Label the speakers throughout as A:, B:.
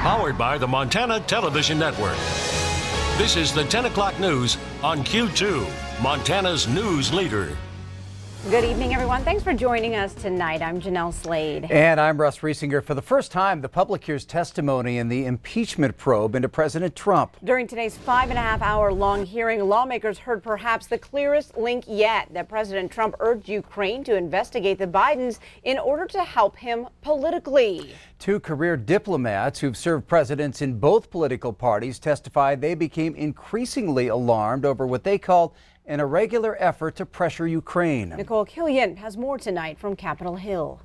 A: Powered by the Montana Television Network. This is the 10 o'clock news on Q2, Montana's news leader.
B: Good evening, everyone. Thanks for joining us tonight. I'm Jeanelle Slade.
C: And I'm Russ Riesinger. For the first time, the public hears testimony in the impeachment probe into President Trump.
B: During today's 5.5-hour-long hearing, lawmakers heard perhaps the clearest link yet that President Trump urged Ukraine to investigate the Bidens in order to help him politically.
C: Two career diplomats who've served presidents in both political parties testified they became increasingly alarmed over what they called an irregular effort to pressure Ukraine.
B: Nicole Killian has more tonight from Capitol Hill.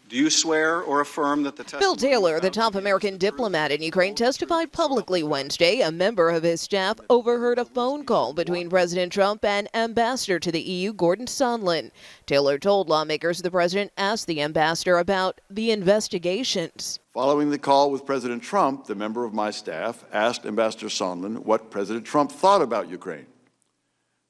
D: Do you swear or affirm that the
E: Bill Taylor, the top American diplomat in Ukraine, testified publicly Wednesday. A member of his staff overheard a phone call between President Trump and Ambassador to the EU, Gordon Sondland. Taylor told lawmakers the president asked the ambassador about the investigations.
F: Following the call with President Trump, the member of my staff asked Ambassador Sondland what President Trump thought about Ukraine.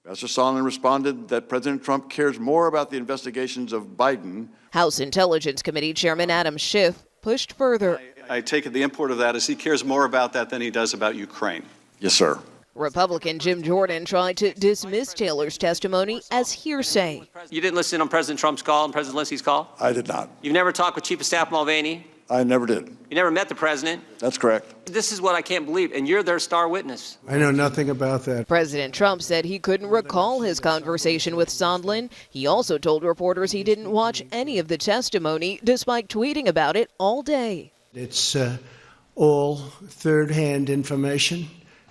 F: Ambassador Sondland responded that President Trump cares more about the investigations of Biden.
E: House Intelligence Committee Chairman Adam Schiff pushed further.
D: I take it the import of that is he cares more about that than he does about Ukraine.
F: Yes, sir.
E: Republican Jim Jordan tried to dismiss Taylor's testimony as hearsay.
G: You didn't listen on President Trump's call and President Zelensky's call?
F: I did not.
G: You've never talked with Chief of Staff Mulvaney?
F: I never did.
G: You never met the president?
F: That's correct.
G: This is what I can't believe, and you're their star witness.
H: I know nothing about that.
E: President Trump said he couldn't recall his conversation with Sondland. He also told reporters he didn't watch any of the testimony, despite tweeting about it all day.
H: It's all third-hand information,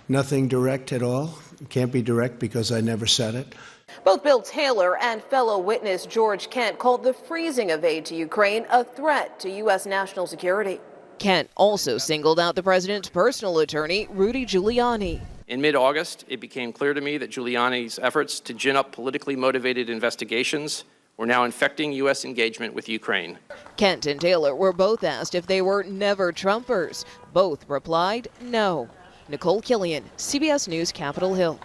H: nothing direct at all. It can't be direct because I never said it.
E: Both Bill Taylor and fellow witness George Kent called the freezing of aid to Ukraine a threat to U.S. national security. Kent also singled out the president's personal attorney, Rudy Giuliani.
I: In mid-August, it became clear to me that Giuliani's efforts to gin up politically motivated investigations were now infecting U.S. engagement with Ukraine.
E: Kent and Taylor were both asked if they were never Trumpers. Both replied no. Nicole Killian, CBS News, Capitol Hill.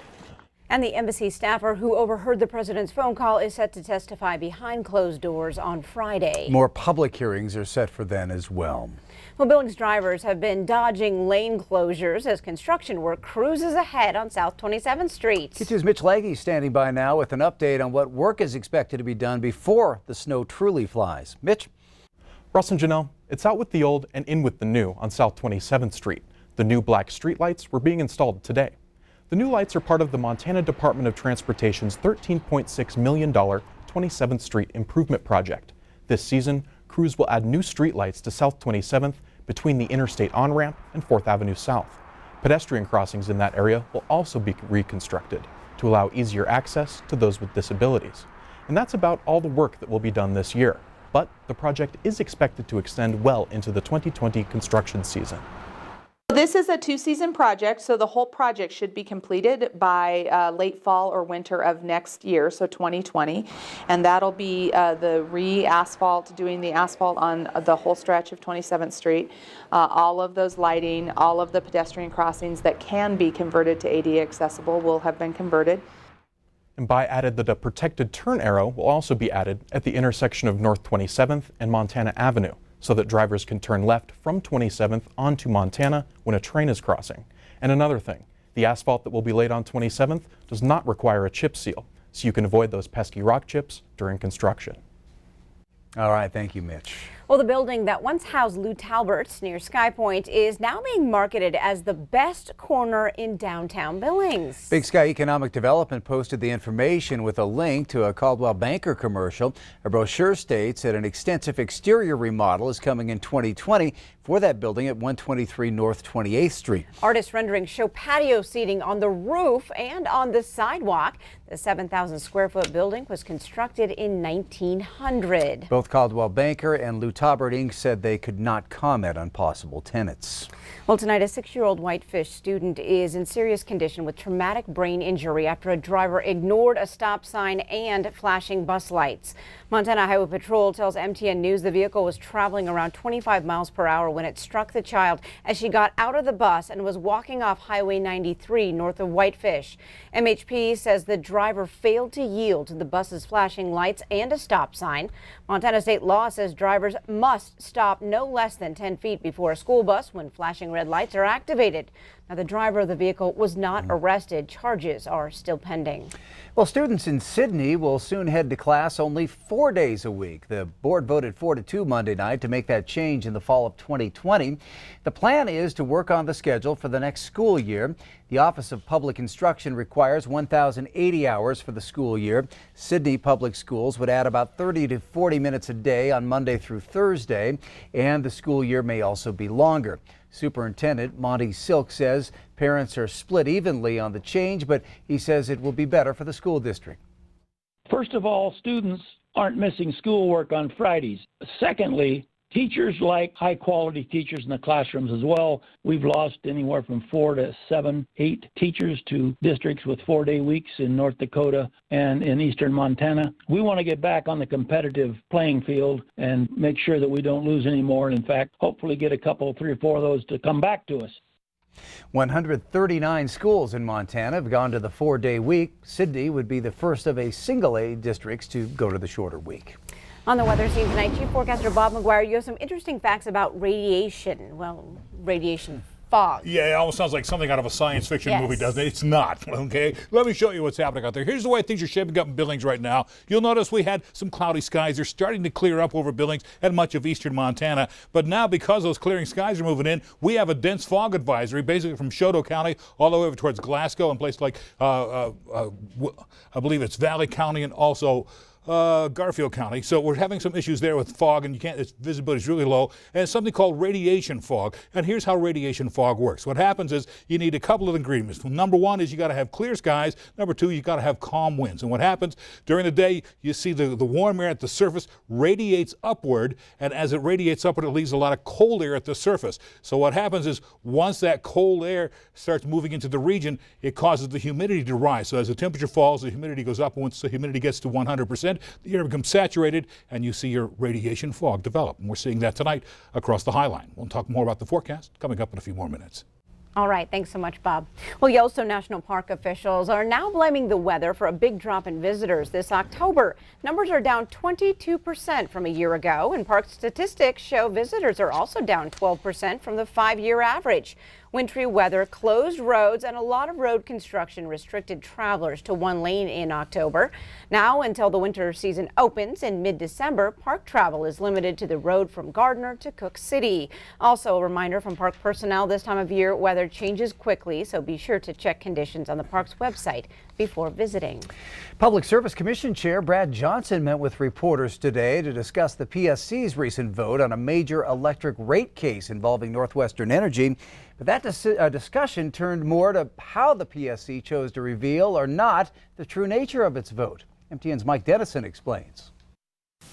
B: And the embassy staffer who overheard the president's phone call is set to testify behind closed doors on Friday.
C: More public hearings are set for then as well.
B: Well, Billings drivers have been dodging lane closures as construction work cruises ahead on South 27th Street.
C: Q2's Mitch Legge standing by now with an update on what work is expected to be done before the snow truly flies. Mitch?
J: Russ and Jeanelle, it's out with the old and in with the new on South 27th Street. The new black streetlights were being installed today. The new lights are part of the Montana Department of Transportation's $13.6 million 27th Street Improvement Project. This season, crews will add new streetlights to South 27th between the interstate on-ramp and 4th Avenue South. Pedestrian crossings in that area will also be reconstructed to allow easier access to those with disabilities. And that's about all the work that will be done this year. But the project is expected to extend well into the 2020 construction season.
K: This is a two-season project, so the whole project should be completed by late fall or winter of next year, so 2020. And that'll be the re-asphalt, doing the asphalt on the whole stretch of 27th Street, all of those lighting, all of the pedestrian crossings that can be converted to ADA accessible will have been converted.
J: And by added that a protected turn arrow will also be added at the intersection of North 27th and Montana Avenue, so that drivers can turn left from 27th onto Montana when a train is crossing. And another thing, the asphalt that will be laid on 27th does not require a chip seal, so you can avoid those pesky rock chips during construction.
C: All right, thank you, Mitch.
B: Well, the building that once housed Lou Talberts near Sky Point is now being marketed as the best corner in downtown Billings.
C: Big Sky Economic Development posted the information with a link to a Caldwell Banker commercial. A brochure states that an extensive exterior remodel is coming in 2020 for that building at 123 North 28th Street.
B: Artist renderings show patio seating on the roof and on the sidewalk. The 7,000 square foot building was constructed in 1900.
C: Both Caldwell Banker and Lou Talberts Inc. said they could not comment on possible tenants.
B: Well, tonight a 6-year-old Whitefish student is in serious condition with traumatic brain injury after a driver ignored a stop sign and flashing bus lights. Montana Highway Patrol tells MTN News the vehicle was traveling around 25 miles per hour when it struck the child as she got out of the bus and was walking off Highway 93 north of Whitefish. MHP says the driver failed to yield to the bus's flashing lights and a stop sign. Montana state law says drivers must stop no less than 10 feet before a school bus when flashing red lights are activated. Now, the driver of the vehicle was not arrested. Charges are still pending.
C: Well, students in Sydney will soon head to class only 4 days a week. The board voted 4-2 Monday night to make that change in the fall of 2020. The plan is to work on the schedule for the next school year. The Office of Public Instruction requires 1,080 hours for the school year. Sydney Public Schools would add about 30 to 40 minutes a day on Monday through Thursday, and the school year may also be longer. Superintendent Monty Silk says parents are split evenly on the change, but he says it will be better for the school district.
L: First of all, students aren't missing schoolwork on Fridays. Secondly, teachers like high-quality teachers in the classrooms as well. We've lost anywhere from 4 to 7, 8 teachers to districts with 4-day weeks in North Dakota and in eastern Montana. We want to get back on the competitive playing field and make sure that we don't lose any more, and in fact, hopefully get a couple, 3 or 4 of those to come back to us.
C: 139 schools in Montana have gone to the 4-day week. Sydney would be the first of a single-A districts to go to the shorter week.
B: On the weather scene tonight, Chief Forecaster Bob McGuire, you have some interesting facts about radiation. Well, radiation fog.
M: Yeah, it almost sounds like something out of a science fiction movie, doesn't it? It's not, okay? Let me show you what's happening out there. Here's the way things are shaping up in Billings right now. You'll notice we had some cloudy skies. They're starting to clear up over Billings and much of eastern Montana. But now, because those clearing skies are moving in, we have a dense fog advisory, basically from Choteau County all the way over towards Glasgow and places like, I believe it's Valley County and also Garfield County. So we're having some issues there with fog, and its visibility is really low. And it's something called radiation fog. And here's how radiation fog works. What happens is you need a couple of ingredients. Number one is you got to have clear skies. Number two, you got to have calm winds. And what happens during the day, you see the warm air at the surface radiates upward, and as it radiates upward, it leaves a lot of cold air at the surface. So what happens is once that cold air starts moving into the region, it causes the humidity to rise. So as the temperature falls, the humidity goes up. And once the humidity gets to 100%, the air becomes saturated and you see your radiation fog develop. And we're seeing that tonight across the High Line. We'll talk more about the forecast coming up in a few more minutes.
B: All right, thanks so much, Bob. Well, Yellowstone National Park officials are now blaming the weather for a big drop in visitors this October. Numbers are down 22% from a year ago, and park statistics show visitors are also down 12% from the 5-year average. Wintry weather closed roads, and a lot of road construction restricted travelers to 1 lane in October. Now, until the winter season opens in mid-December, park travel is limited to the road from Gardner to Cook City. Also, a reminder from park personnel, this time of year weather changes quickly, so be sure to check conditions on the park's website before visiting.
C: Public Service Commission Chair Brad Johnson met with reporters today to discuss the PSC's recent vote on a major electric rate case involving Northwestern Energy. But that discussion turned more to how the PSC chose to reveal or not the true nature of its vote. MTN's Mike Dennison explains.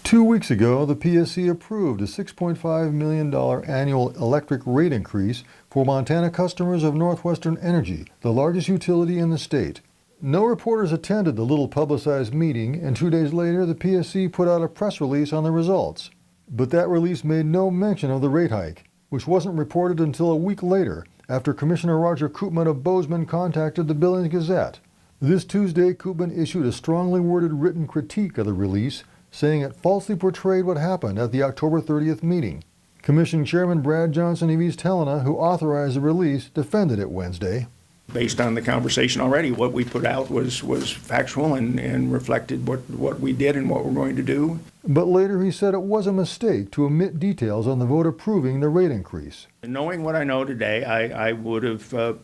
N: 2 weeks ago, the PSC approved a $6.5 million annual electric rate increase for Montana customers of Northwestern Energy, the largest utility in the state. No reporters attended the little publicized meeting, and 2 days later, the PSC put out a press release on the results. But that release made no mention of the rate hike, which wasn't reported until a week later, after Commissioner Roger Koopman of Bozeman contacted the Billings Gazette. This Tuesday, Koopman issued a strongly worded written critique of the release, saying it falsely portrayed what happened at the October 30th meeting. Commission Chairman Brad Johnson of East Helena, who authorized the release, defended it Wednesday.
O: Based on the conversation already, what we put out was factual and reflected what we did and what we're going to do.
N: But later he said it was a mistake to omit details on the vote approving the rate increase.
O: Knowing what I know today, I would have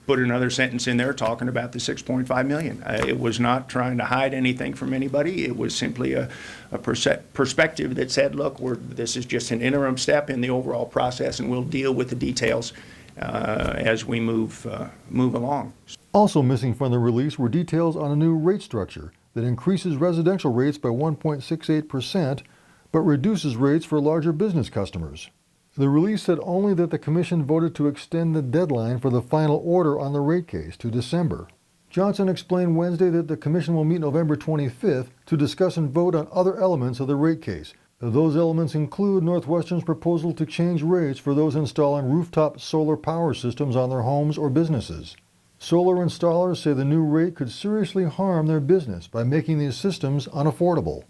O: put another sentence in there talking about the $6.5 million. It was not trying to hide anything from anybody. It was simply a perspective that said, look, this is just an interim step in the overall process, and we'll deal with the details as we move along.
N: Also missing from the release were details on a new rate structure that increases residential rates by 1.68%, but reduces rates for larger business customers. The release said only that the Commission voted to extend the deadline for the final order on the rate case to December. Johnson explained Wednesday that the Commission will meet November 25th to discuss and vote on other elements of the rate case. Those elements include Northwestern's proposal to change rates for those installing rooftop solar power systems on their homes or businesses. Solar installers say the new rate could seriously harm their business by making these systems unaffordable.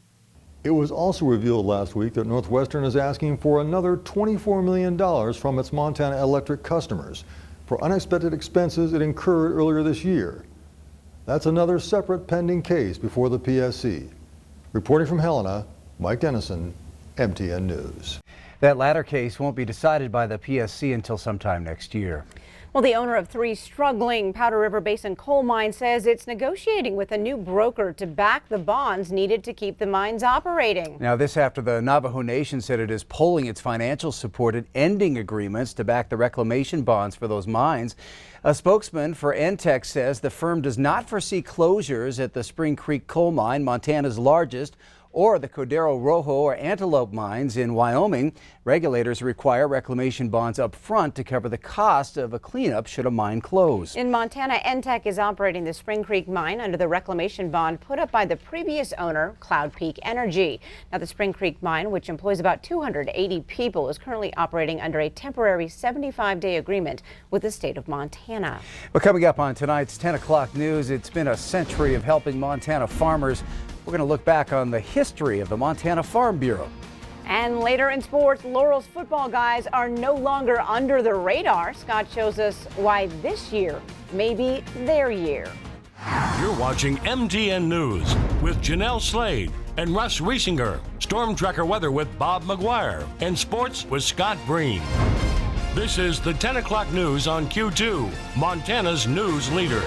N: It was also revealed last week that Northwestern is asking for another $24 million from its Montana Electric customers for unexpected expenses it incurred earlier this year. That's another separate pending case before the PSC. Reporting from Helena, Mike Dennison, MTN News.
C: That latter case won't be decided by the PSC until sometime next year.
B: Well, the owner of 3 struggling Powder River Basin coal mines says it's negotiating with a new broker to back the bonds needed to keep the mines operating.
C: Now, this after the Navajo Nation said it is pulling its financial support and ending agreements to back the reclamation bonds for those mines. A spokesman for NTEC says the firm does not foresee closures at the Spring Creek coal mine, Montana's largest, or the Cordero Rojo or Antelope mines in Wyoming. Regulators require reclamation bonds up front to cover the cost of a cleanup should a mine close.
B: In Montana, NTEC is operating the Spring Creek mine under the reclamation bond put up by the previous owner, Cloud Peak Energy. Now, the Spring Creek mine, which employs about 280 people, is currently operating under a temporary 75-day agreement with the state of Montana.
C: Well, coming up on tonight's 10 o'clock news, it's been a century of helping Montana farmers. We're going to look back on the history of the Montana Farm Bureau.
B: And later in sports, Laurel's football guys are no longer under the radar. Scott shows us why this year may be their year.
A: You're watching MTN News with Jeanelle Slade and Russ Riesinger. Storm Tracker weather with Bob McGuire. And sports with Scott Breen. This is the 10 o'clock news on Q2, Montana's news leader.